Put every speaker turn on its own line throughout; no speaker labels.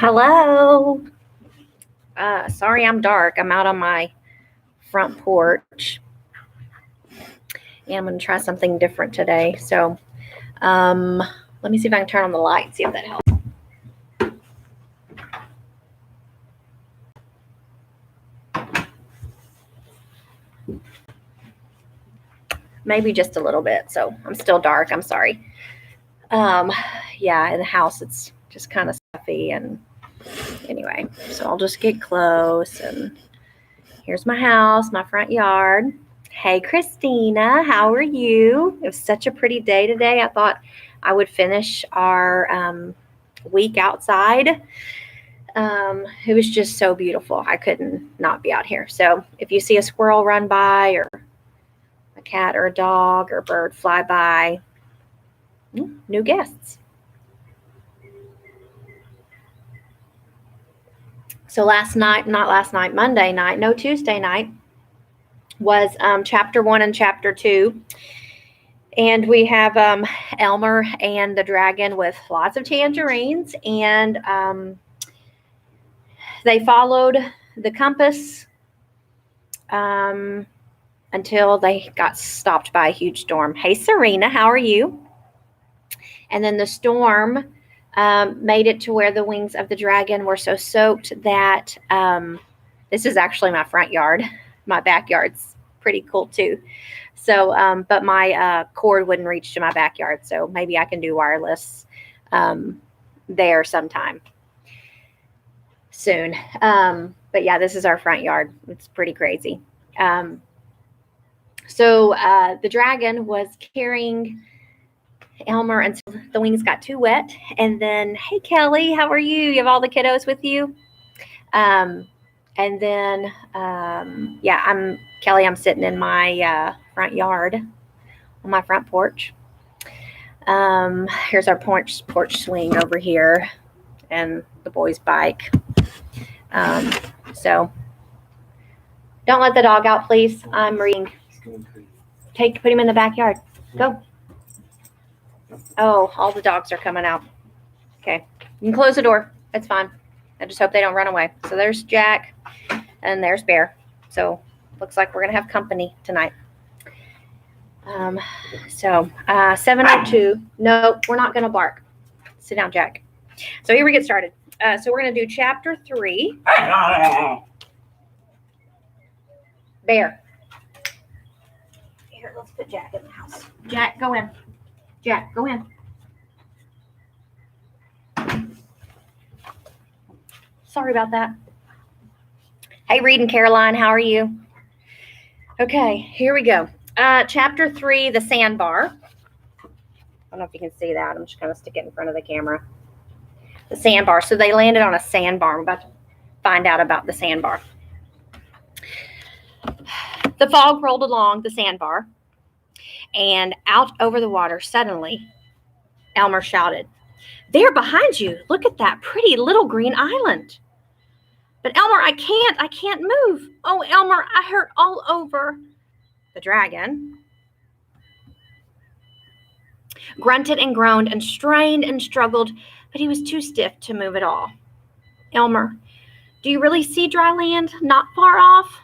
Hello. Sorry I'm dark. I'm out on my front porch. And I'm going to try something different today. So let me see if I can turn on the light, see if that helps. Maybe just a little bit. So I'm still dark. I'm sorry. Yeah, in the house it's just kind of stuffy. And anyway, so I'll just get close. And here's my house, my front yard. Hey, Christina, how are you? It was such a pretty day today. I thought I would finish our week outside. It was just so beautiful. I couldn't not be out here. So if you see a squirrel run by or a cat or a dog or a bird fly by, new guests. So Monday night, no, Tuesday night was chapter 1 and chapter 2. And we have Elmer and the dragon with lots of tangerines. And they followed the compass until they got stopped by a huge storm. Hey, Serena, how are you? And then the storm made it to where the wings of the dragon were so soaked that this is actually my front yard. My backyard's pretty cool too. So, but my cord wouldn't reach to my backyard. So maybe I can do wireless there sometime soon. But yeah, this is our front yard. It's pretty crazy. So the dragon was carrying Elmer until the wings got too wet. And then, hey, Kelly, how are you? You have all the kiddos with you? And then, yeah, I'm Kelly. I'm sitting in my front yard on my front porch. Here's our porch swing over here and the boys' bike. So don't let the dog out, please. I'm reading. Put him in the backyard. Go. Oh, all the dogs are coming out. Okay. You can close the door. It's fine. I just hope they don't run away. So there's Jack and there's Bear. So looks like we're going to have company tonight. 7:02. No, we're not going to bark. Sit down, Jack. So here we get started. So we're going to do chapter 3. Bear. Here, let's put Jack in the house. Jack, go in. Jack, go in. Sorry about that. Hey, Reed and Caroline, how are you? Okay, here we go. Chapter 3, the sandbar. I don't know if you can see that. I'm just going to stick it in front of the camera. The sandbar. So they landed on a sandbar. I'm about to find out about the sandbar. The fog rolled along the sandbar, and out over the water, suddenly, Elmer shouted, "There behind you, look at that pretty little green island." "But Elmer, I can't move. Oh, Elmer, I hurt all over." The dragon grunted and groaned and strained and struggled, but he was too stiff to move at all. "Elmer, do you really see dry land not far off?"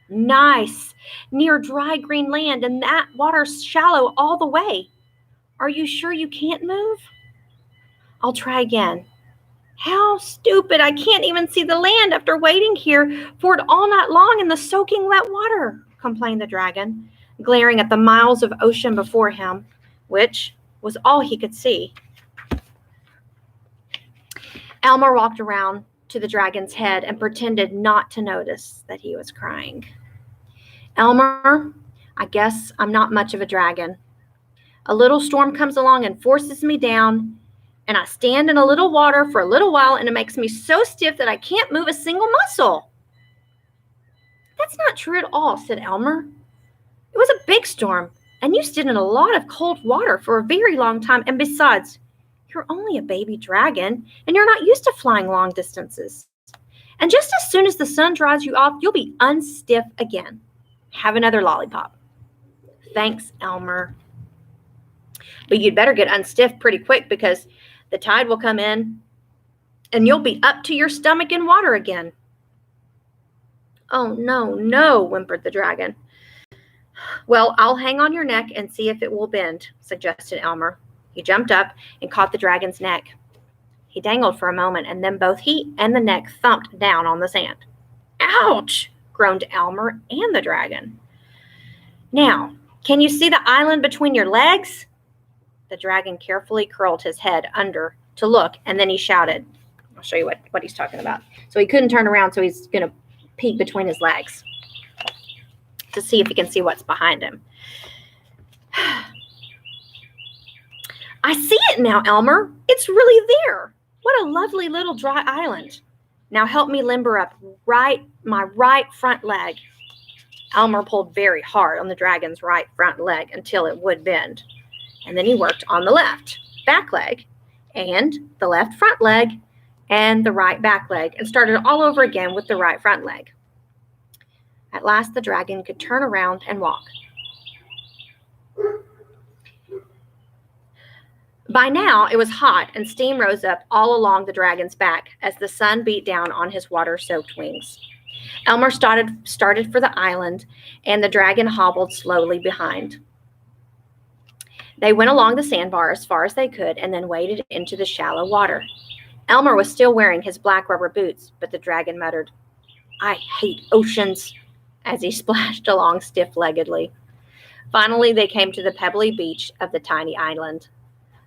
"Nice, near dry green land, and that water's shallow all the way. Are you sure you can't move?" "I'll try again." "How stupid, I can't even see the land after waiting here for it all night long in the soaking wet water," complained the dragon, glaring at the miles of ocean before him, which was all he could see. Elmer walked around to the dragon's head and pretended not to notice that he was crying. "Elmer, I guess I'm not much of a dragon. A little storm comes along and forces me down, and I stand in a little water for a little while, and it makes me so stiff that I can't move a single muscle." "That's not true at all," said Elmer. "It was a big storm, and you stood in a lot of cold water for a very long time, and besides, you're only a baby dragon, and you're not used to flying long distances. And just as soon as the sun dries you off, you'll be unstiff again. Have another lollipop." "Thanks, Elmer. But you'd better get unstiff pretty quick because the tide will come in and you'll be up to your stomach in water again." "Oh, no, no," whimpered the dragon. "Well, I'll hang on your neck and see if it will bend," suggested Elmer. He jumped up and caught the dragon's neck. He dangled for a moment, and then both he and the neck thumped down on the sand. "Ouch!" groaned Elmer and the dragon. "Now, can you see the island between your legs?" The dragon carefully curled his head under to look, and then he shouted. I'll show you what he's talking about. So he couldn't turn around, so he's going to peek between his legs to see if he can see what's behind him. "I see it now, Elmer. It's really there. What a lovely little dry island. Now help me limber up my right front leg." Elmer pulled very hard on the dragon's right front leg until it would bend. And then he worked on the left back leg and the left front leg and the right back leg and started all over again with the right front leg. At last, the dragon could turn around and walk. By now, it was hot, and steam rose up all along the dragon's back as the sun beat down on his water-soaked wings. Elmer started for the island, and the dragon hobbled slowly behind. They went along the sandbar as far as they could and then waded into the shallow water. Elmer was still wearing his black rubber boots, but the dragon muttered, "I hate oceans," as he splashed along stiff-leggedly. Finally, they came to the pebbly beach of the tiny island.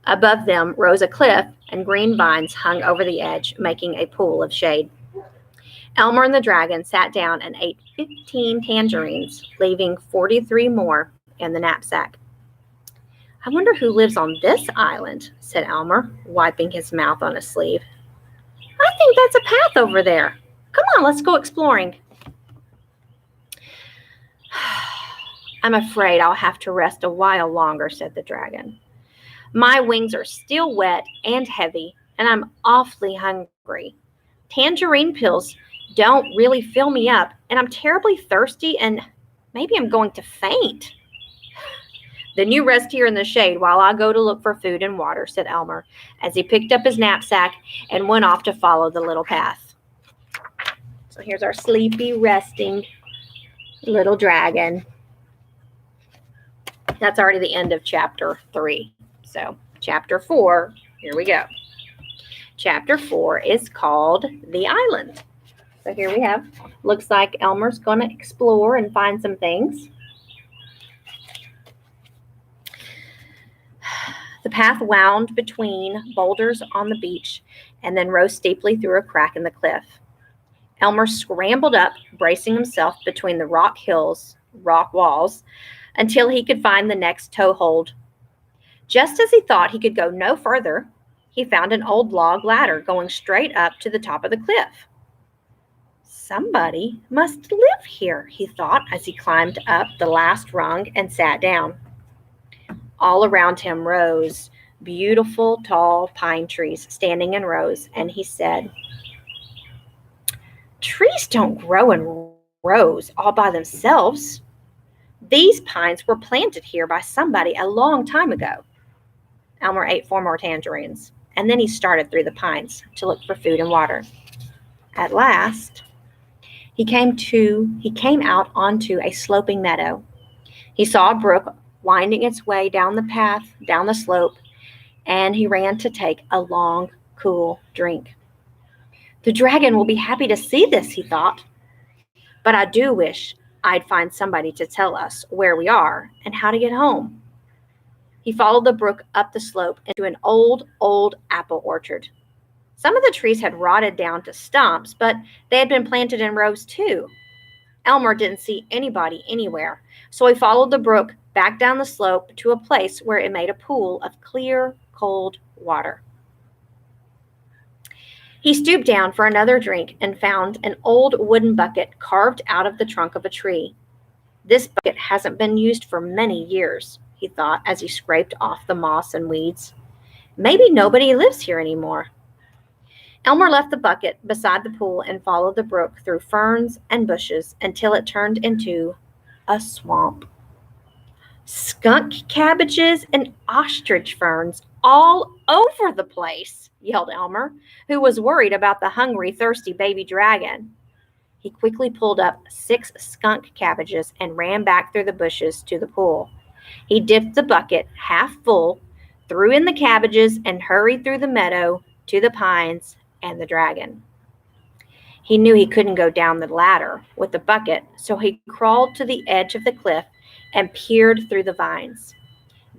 Above them rose a cliff, and green vines hung over the edge, making a pool of shade. Elmer and the dragon sat down and ate 15 tangerines, leaving 43 more in the knapsack. "I wonder who lives on this island," said Elmer, wiping his mouth on his sleeve. "I think that's a path over there. Come on, let's go exploring." "I'm afraid I'll have to rest a while longer," said the dragon. "My wings are still wet and heavy, and I'm awfully hungry. Tangerine pills don't really fill me up, and I'm terribly thirsty, and maybe I'm going to faint." "Then you rest here in the shade while I go to look for food and water," said Elmer, as he picked up his knapsack and went off to follow the little path. So here's our sleepy, resting little dragon. That's already the end of chapter 3. So chapter 4, here we go. Chapter 4 is called The Island. So here we have, looks like Elmer's going to explore and find some things. The path wound between boulders on the beach and then rose steeply through a crack in the cliff. Elmer scrambled up, bracing himself between the rock walls, until he could find the next toehold. Just as he thought he could go no further, he found an old log ladder going straight up to the top of the cliff. "Somebody must live here," he thought as he climbed up the last rung and sat down. All around him rose beautiful, tall pine trees standing in rows, and he said, "Trees don't grow in rows all by themselves. These pines were planted here by somebody a long time ago." Elmer ate 4 more tangerines, and then he started through the pines to look for food and water. At last, he came out onto a sloping meadow. He saw a brook winding its way down the path, down the slope, and he ran to take a long, cool drink. "The dragon will be happy to see this," he thought. "But I do wish I'd find somebody to tell us where we are and how to get home." He followed the brook up the slope into an old apple orchard. Some of the trees had rotted down to stumps, but they had been planted in rows too. Elmer didn't see anybody anywhere, so he followed the brook back down the slope to a place where it made a pool of clear, cold water. He stooped down for another drink and found an old wooden bucket carved out of the trunk of a tree. "This bucket hasn't been used for many years," he thought as he scraped off the moss and weeds. "Maybe nobody lives here anymore." Elmer left the bucket beside the pool and followed the brook through ferns and bushes until it turned into a swamp. Skunk cabbages and ostrich ferns all over the place, yelled Elmer, who was worried about the hungry, thirsty baby dragon. He quickly pulled up 6 skunk cabbages and ran back through the bushes to the pool. He dipped the bucket half full, threw in the cabbages, and hurried through the meadow to the pines and the dragon. He knew he couldn't go down the ladder with the bucket, so he crawled to the edge of the cliff and peered through the vines.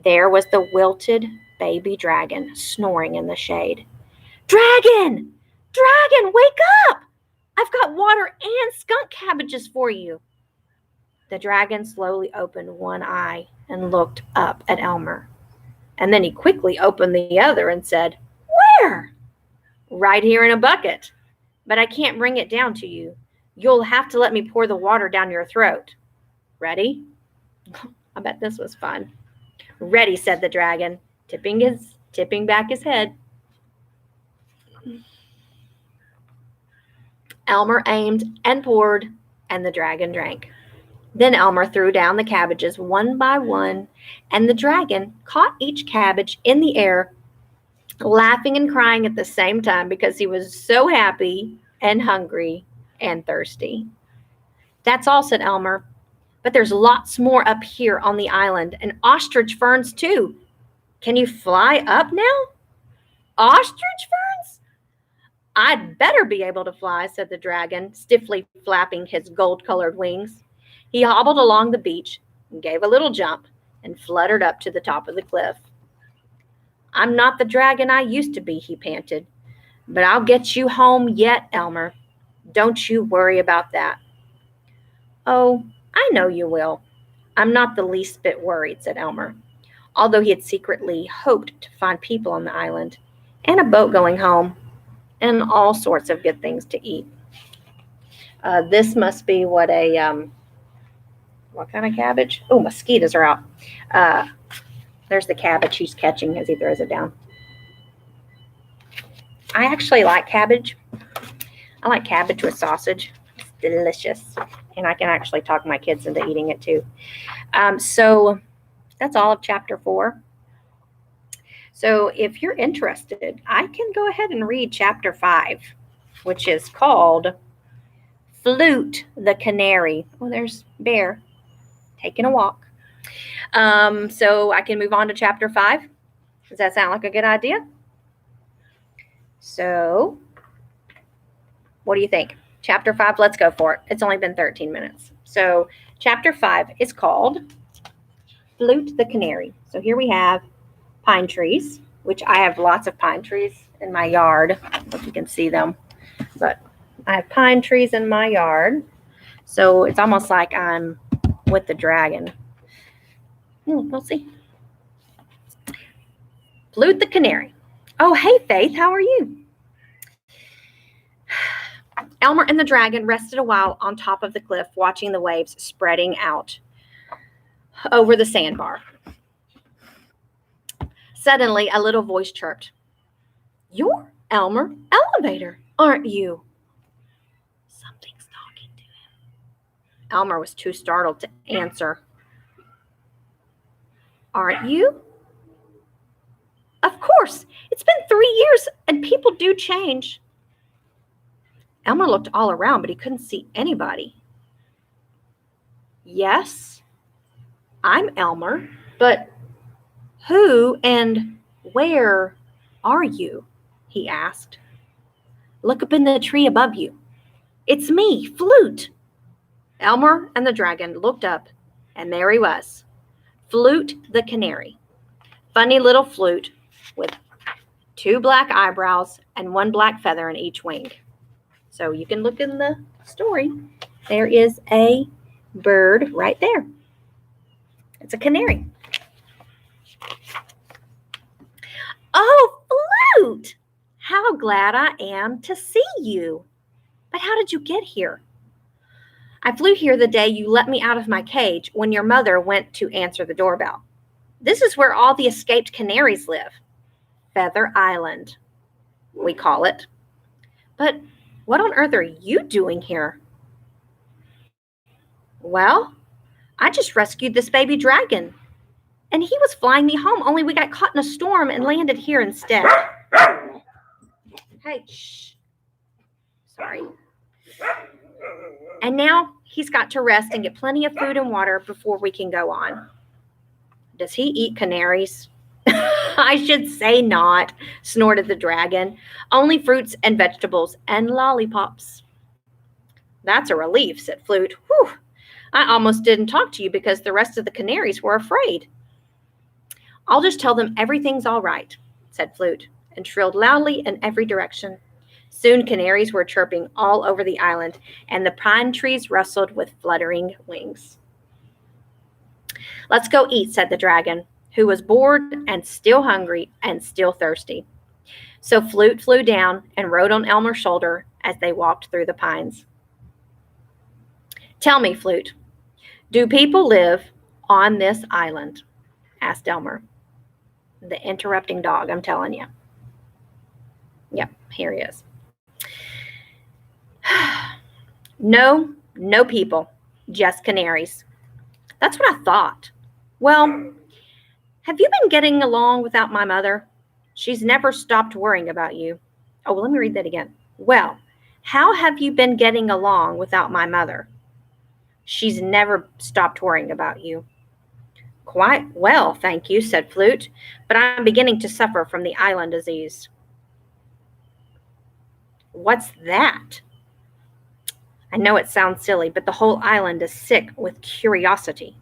There was the wilted baby dragon snoring in the shade. Dragon! Dragon, wake up! I've got water and skunk cabbages for you. The dragon slowly opened one eye and looked up at Elmer. And then he quickly opened the other and said, Where? Right here in a bucket. But I can't bring it down to you. You'll have to let me pour the water down your throat. Ready? I bet this was fun. Ready, said the dragon, tipping back his head. Elmer aimed and poured, and the dragon drank. Then Elmer threw down the cabbages one by one, and the dragon caught each cabbage in the air, laughing and crying at the same time because he was so happy and hungry and thirsty. That's all, said Elmer. But there's lots more up here on the island, and ostrich ferns too. Can you fly up now? Ostrich ferns? I'd better be able to fly, said the dragon, stiffly flapping his gold-colored wings. He hobbled along the beach and gave a little jump and fluttered up to the top of the cliff. I'm not the dragon I used to be, he panted, but I'll get you home yet, Elmer. Don't you worry about that. Oh, I know you will. I'm not the least bit worried, said Elmer, although he had secretly hoped to find people on the island and a boat going home and all sorts of good things to eat. This must be what kind of cabbage? Oh, mosquitoes are out. There's the cabbage he's catching as he throws it down. I actually like cabbage. I like cabbage with sausage. It's delicious. And I can actually talk my kids into eating it too. So that's all of chapter 4. So if you're interested, I can go ahead and read chapter 5, which is called Flute the Canary. Oh, there's Bear taking a walk. So I can move on to chapter 5. Does that sound like a good idea? So what do you think? Chapter 5, let's go for it. It's only been 13 minutes. So chapter 5 is called Flute the Canary. So here we have pine trees, which I have lots of pine trees in my yard. I don't know if you can see them, but I have pine trees in my yard. So it's almost like I'm with the dragon. We'll see. Flute the Canary. Oh, hey, Faith, how are you? Elmer and the dragon rested a while on top of the cliff, watching the waves spreading out over the sandbar. Suddenly, a little voice chirped. You're Elmer Elevator, aren't you? Something's talking to him. Elmer was too startled to answer. Aren't you? Of course. It's been 3 years and people do change. Elmer looked all around, but he couldn't see anybody. Yes, I'm Elmer, but who and where are you? He asked. Look up in the tree above you. It's me, Flute. Elmer and the dragon looked up, and there he was, Flute the Canary. Funny little Flute with 2 black eyebrows and 1 black feather in each wing. So you can look in the story. There is a bird right there. It's a canary. Oh, Flute! How glad I am to see you. But how did you get here? I flew here the day you let me out of my cage when your mother went to answer the doorbell. This is where all the escaped canaries live. Feather Island, we call it. But what on earth are you doing here? Well, I just rescued this baby dragon. And he was flying me home, only we got caught in a storm and landed here instead. Hey, shh. Sorry. And now he's got to rest and get plenty of food and water before we can go on. Does he eat canaries? I should say not, snorted the dragon. Only fruits and vegetables and lollipops. That's a relief, said Flute. Whew. I almost didn't talk to you because the rest of the canaries were afraid. I'll just tell them everything's all right, said Flute, and shrilled loudly in every direction. Soon canaries were chirping all over the island, and the pine trees rustled with fluttering wings. Let's go eat, said the dragon, who was bored and still hungry and still thirsty. So Flute flew down and rode on Elmer's shoulder as they walked through the pines. Tell me, Flute, do people live on this island? Asked Elmer. The interrupting dog, I'm telling you. Yep, here he is. No people, just canaries. That's what I thought. Well, have you been getting along without my mother? She's never stopped worrying about you. Oh, well, let me read that again. Well, how have you been getting along without my mother? She's never stopped worrying about you. Quite well, thank you, said Flute, but I'm beginning to suffer from the island disease. What's that? I know it sounds silly, but the whole island is sick with curiosity.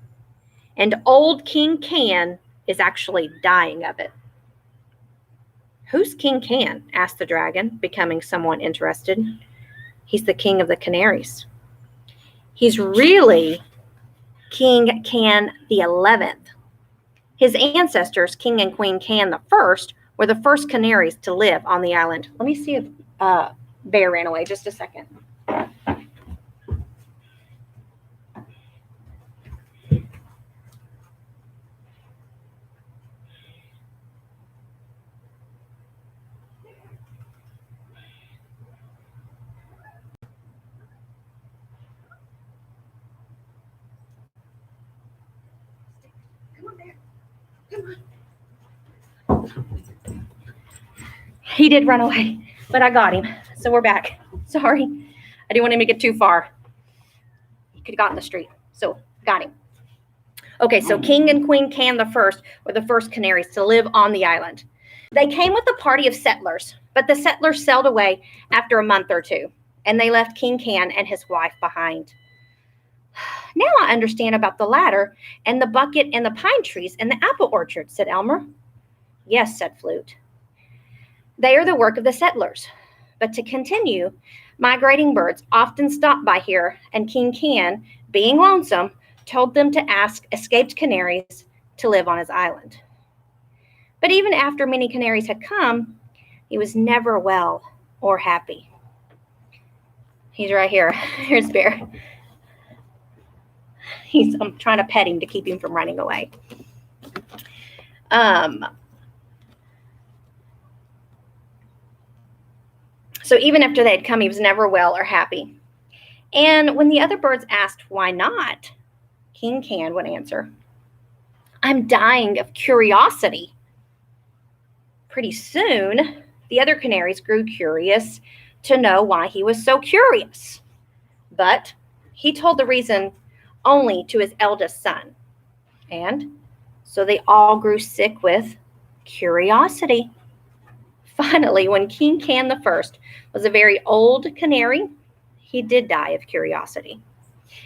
And old King Can is actually dying of it. Who's King Can? Asked the dragon, becoming somewhat interested. He's the king of the canaries. He's really King Can the 11th. His ancestors, King and Queen Can the First, were the first canaries to live on the island. Let me see if Bear ran away. Just a second. He did run away, but I got him. So we're back. Sorry. I didn't want him to get too far. He could have gotten the street. So got him. Okay, so King and Queen Can the First were the first canaries to live on the island. They came with a party of settlers, but the settlers sailed away after a month or two, and they left King Can and his wife behind. Now I understand about the ladder and the bucket and the pine trees and the apple orchard, said Elmer. Yes, said Flute. They are the work of the settlers. But to continue, migrating birds often stop by here, and King Can, being lonesome, told them to ask escaped canaries to live on his island. But even after many canaries had come, he was never well or happy. He's right here. Here's Bear. I'm trying to pet him to keep him from running away. So even after they had come, he was never well or happy. And when the other birds asked why not, King Can would answer, I'm dying of curiosity. Pretty soon, the other canaries grew curious to know why he was so curious. But he told the reason only to his eldest son. And so they all grew sick with curiosity. Finally, when King Can the First was a very old canary, he did die of curiosity.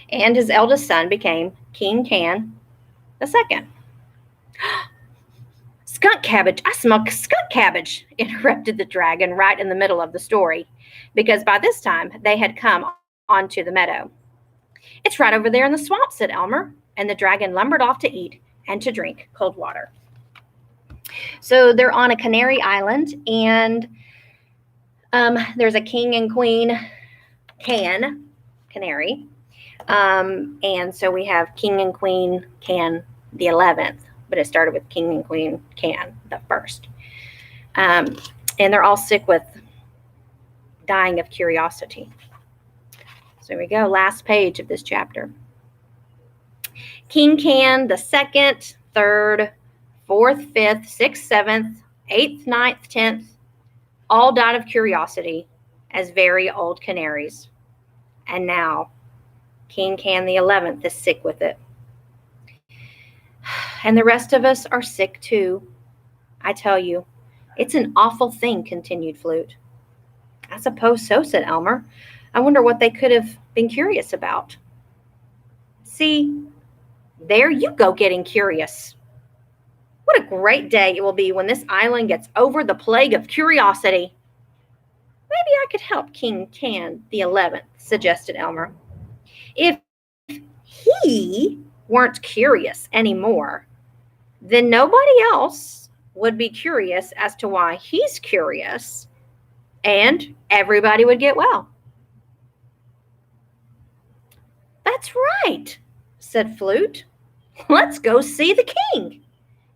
And his eldest son became King Can the Second. Skunk cabbage, I smell skunk cabbage, interrupted the dragon right in the middle of the story, because by this time they had come onto the meadow. It's right over there in the swamp, said Elmer, and the dragon lumbered off to eat and to drink cold water. So they're on a canary island, and there's a king and queen canary. And so we have King and Queen Can the 11th, but it started with King and Queen Can the First. And they're all sick with dying of curiosity. So here we go, last page of this chapter. King Can the Second 3rd, 4th, 5th, 6th, 7th, 8th, 9th, 10th, all died of curiosity as very old canaries. And now King Can the 11th is sick with it. And the rest of us are sick too. I tell you, it's an awful thing, continued Flute. I suppose so, said Elmer. I wonder what they could have been curious about. See, there you go getting curious. What a great day it will be when this island gets over the plague of curiosity. Maybe I could help King Can the 11th, suggested Elmer. If he weren't curious anymore, then nobody else would be curious as to why he's curious, and everybody would get well. That's right, said Flute. Let's go see the king.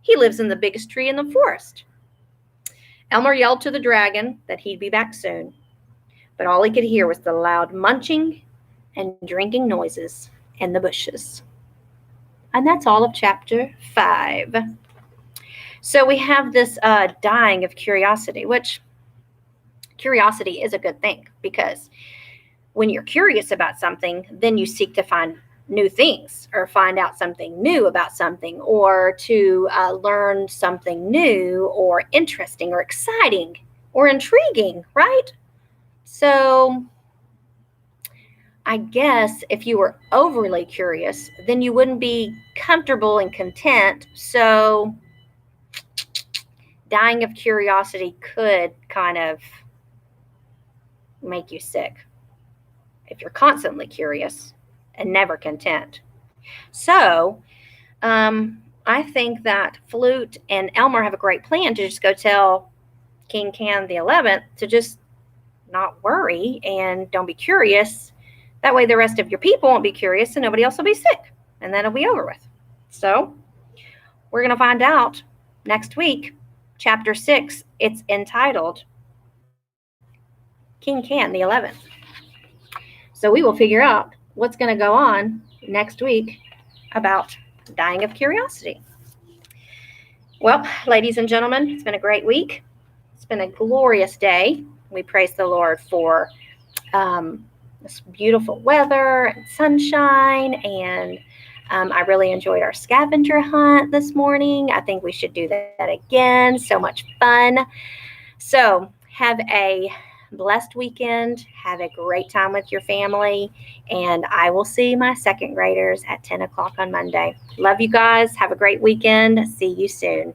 He lives in the biggest tree in the forest. Elmer yelled to the dragon that he'd be back soon, but all he could hear was the loud munching and drinking noises in the bushes. And that's all of chapter 5. So we have this dying of curiosity, which curiosity is a good thing, because when you're curious about something, then you seek to find new things or find out something new about something, or to learn something new or interesting or exciting or intriguing, right? So I guess if you were overly curious, then you wouldn't be comfortable and content. So dying of curiosity could kind of make you sick if you're constantly curious and never content. So I think that Flute and Elmer have a great plan to just go tell King Can the 11th to just not worry and don't be curious. That way the rest of your people won't be curious and nobody else will be sick, and then it'll be over with. So we're going to find out next week, chapter 6. It's entitled King Can the 11th. So we will figure out what's going to go on next week about dying of curiosity. Well, ladies and gentlemen, it's been a great week. It's been a glorious day. We praise the Lord for this beautiful weather and sunshine, and I really enjoyed our scavenger hunt this morning. I think we should do that again. So much fun. So have a blessed weekend. Have a great time with your family, and I will see my second graders at 10 o'clock on Monday. Love you guys. Have a great weekend. See you soon.